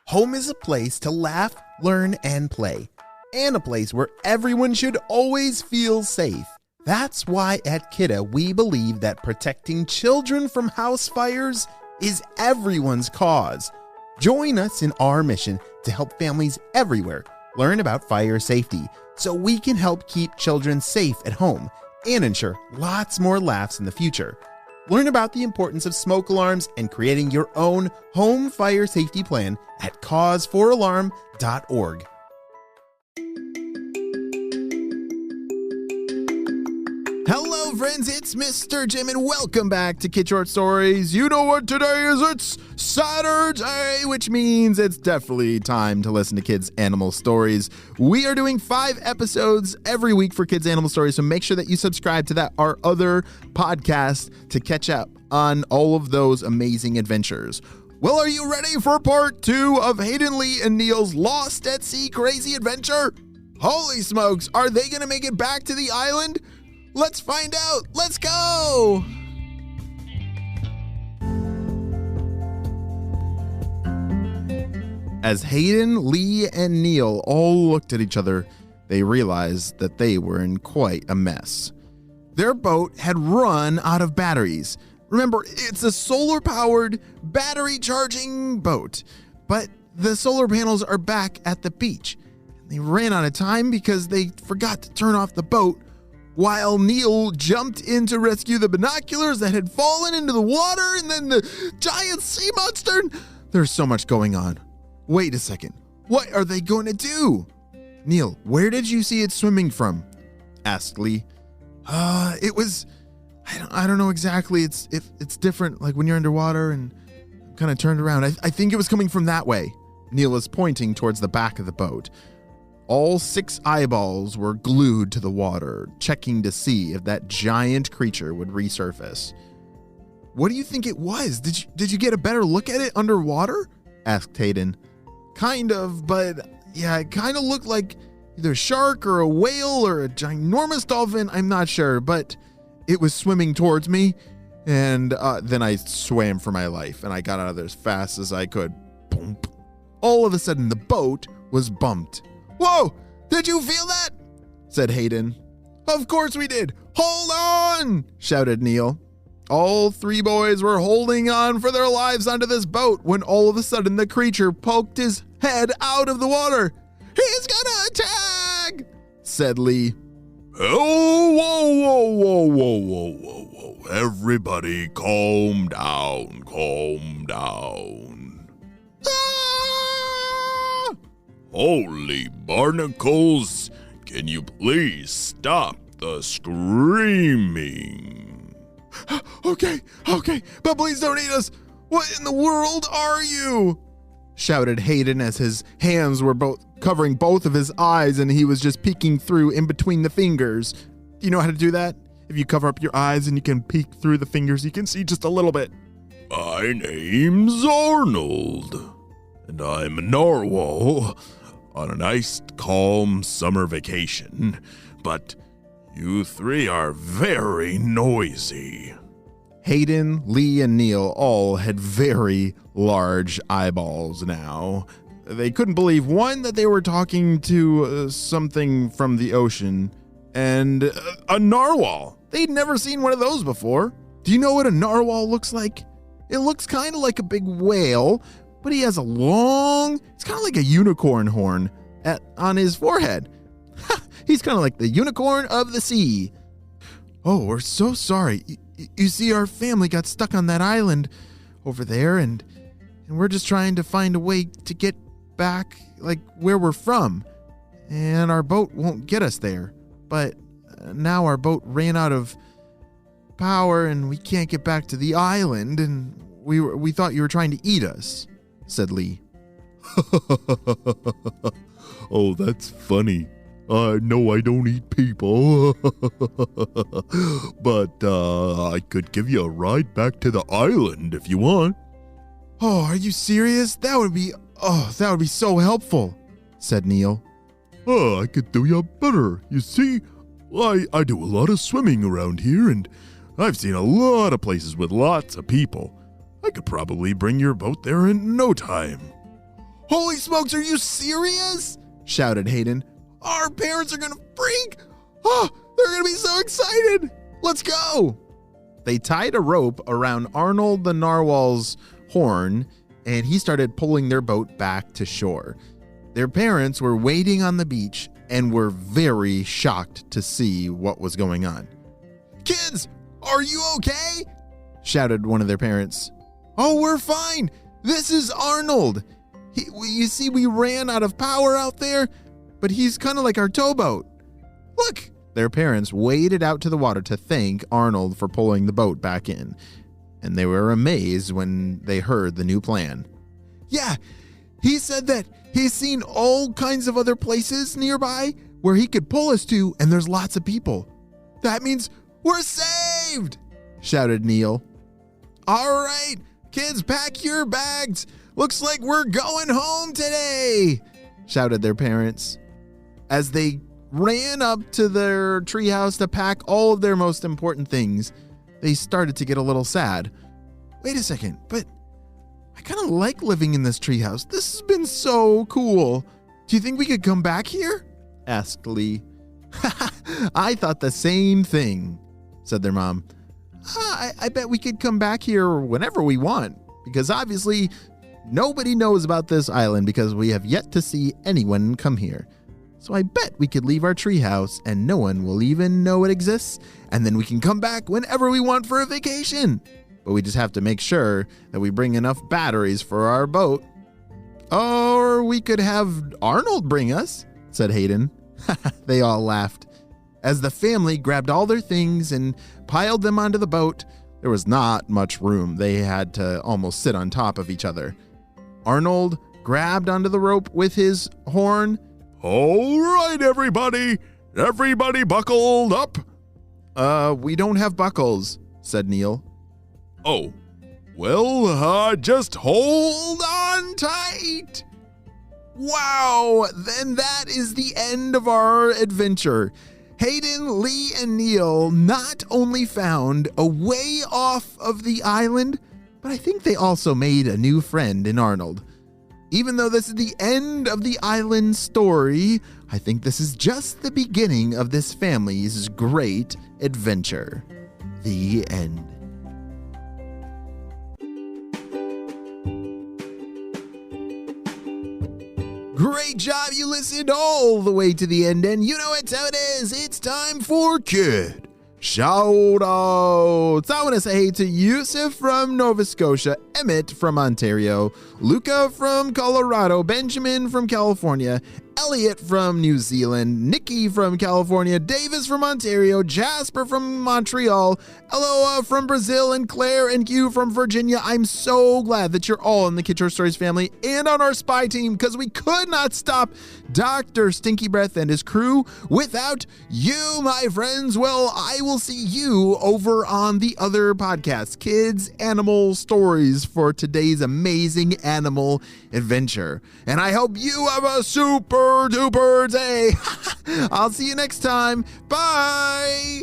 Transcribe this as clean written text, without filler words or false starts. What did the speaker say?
Home is a place to laugh, learn, and play, and a place where everyone should always feel safe. That's why at Kidda we believe that protecting children from house fires is everyone's cause. Join us in our mission to help families everywhere learn about fire safety so we can help keep children safe at home and ensure lots more laughs in the future. Learn about the importance of smoke alarms and creating your own home fire safety plan at cause4alarm.org. Hello friends, it's Mr. Jim and welcome back to Kid Short Stories. You know what today is? It's Saturday, which means it's definitely time to listen to Kids Animal Stories. We are doing 5 episodes every week for Kids Animal Stories, so make sure that you subscribe to our other podcast to catch up on all of those amazing adventures. Well, are you ready for part 2 of Hayden, Lee, and Neil's Lost at Sea crazy adventure? Holy smokes, are they going to make it back to the island? Let's find out. Let's go. As Hayden, Lee, and Neil all looked at each other, they realized that they were in quite a mess. Their boat had run out of batteries. Remember, it's a solar-powered, battery-charging boat, but the solar panels are back at the beach. They ran out of time because they forgot to turn off the boat while Neil jumped in to rescue the binoculars that had fallen into the water and then the giant sea monster. There's so much going on. Wait a second. What are they going to do? Neil, where did you see it swimming from? Asked Lee. It was, I don't know exactly. It's different, like when you're underwater and kind of turned around. I think it was coming from that way. Neil was pointing towards the back of the boat. All 6 eyeballs were glued to the water, checking to see if that giant creature would resurface. What do you think it was? Did you get a better look at it underwater? Asked Hayden. Kind of, but yeah, it kind of looked like either a shark or a whale or a ginormous dolphin. I'm not sure, but it was swimming towards me. And then I swam for my life and I got out of there as fast as I could. Boom. All of a sudden, the boat was bumped. Whoa! Did you feel that? Said Hayden. Of course we did. Hold on! Shouted Neil. All 3 boys were holding on for their lives onto this boat when all of a sudden the creature poked his head out of the water. He's gonna attack! Said Lee. Oh, whoa. Everybody calm down. Holy barnacles, can you please stop the screaming? Okay, but please don't eat us. What in the world are you? Shouted Hayden as his hands were covering both of his eyes and he was just peeking through in between the fingers. Do you know how to do that? If you cover up your eyes and you can peek through the fingers, you can see just a little bit. My name's Arnold, and I'm a narwhal on a nice, calm summer vacation, but you 3 are very noisy. Hayden, Lee, and Neil all had very large eyeballs now. They couldn't believe, one, that they were talking to something from the ocean, and a narwhal. They'd never seen one of those before. Do you know what a narwhal looks like? It looks kind of like a big whale, but he has it's kind of like a unicorn horn on his forehead. He's kind of like the unicorn of the sea. Oh, we're so sorry. You see, our family got stuck on that island over there, and we're just trying to find a way to get back, like, where we're from. And our boat won't get us there. But now our boat ran out of power, and we can't get back to the island, and we thought you were trying to eat us, said Lee. Oh, that's funny. No, I don't eat people. But I could give you a ride back to the island if you want. Oh, are you serious? That would be so helpful, said Neil. I could do you better. You see, I do a lot of swimming around here, and I've seen a lot of places with lots of people. I could probably bring your boat there in no time. Holy smokes, are you serious? Shouted Hayden. Our parents are gonna freak. Oh, they're gonna be so excited. Let's go. They tied a rope around Arnold the narwhal's horn, and he started pulling their boat back to shore. Their parents were waiting on the beach and were very shocked to see what was going on. Kids, are you okay? Shouted one of their parents. Oh, we're fine. This is Arnold. You see, we ran out of power out there, but he's kind of like our towboat. Look. Their parents waded out to the water to thank Arnold for pulling the boat back in, and they were amazed when they heard the new plan. Yeah, he said that he's seen all kinds of other places nearby where he could pull us to, and there's lots of people. That means we're saved, shouted Neil. All right, kids, pack your bags. Looks like we're going home today, shouted their parents. As they ran up to their treehouse to pack all of their most important things, they started to get a little sad. Wait a second, but I kind of like living in this treehouse. This has been so cool. Do you think we could come back here? Asked Lee. I thought the same thing, said their mom. I bet we could come back here whenever we want, because obviously nobody knows about this island because we have yet to see anyone come here. So I bet we could leave our treehouse and no one will even know it exists, and then we can come back whenever we want for a vacation. But we just have to make sure that we bring enough batteries for our boat. Or we could have Arnold bring us, said Hayden. They all laughed. As the family grabbed all their things and piled them onto the boat, there was not much room. They had to almost sit on top of each other. Arnold grabbed onto the rope with his horn. All right, everybody. Everybody buckled up? We don't have buckles, said Neil. Oh, well, just hold on tight. Wow, then that is the end of our adventure. Hayden, Lee, and Neil not only found a way off of the island, but I think they also made a new friend in Arnold. Even though this is the end of the island story, I think this is just the beginning of this family's great adventure. The end. Great job, you listened all the way to the end, and you know it's how it is. It's time for Kid Shoutouts. I want to say hey to Yusuf from Nova Scotia, Emmett from Ontario, Luca from Colorado, Benjamin from California, Elliot from New Zealand, Nikki from California, Davis from Ontario, Jasper from Montreal, Eloa from Brazil, and Claire and Hugh from Virginia. I'm so glad that you're all in the Kid Short Stories family and on our spy team, because we could not stop Dr. Stinky Breath and his crew without you, my friends. Well, I will see you over on the other podcast, Kids Animal Stories, for today's amazing animal adventure. And I hope you have a super duper day. I'll see you next time. Bye.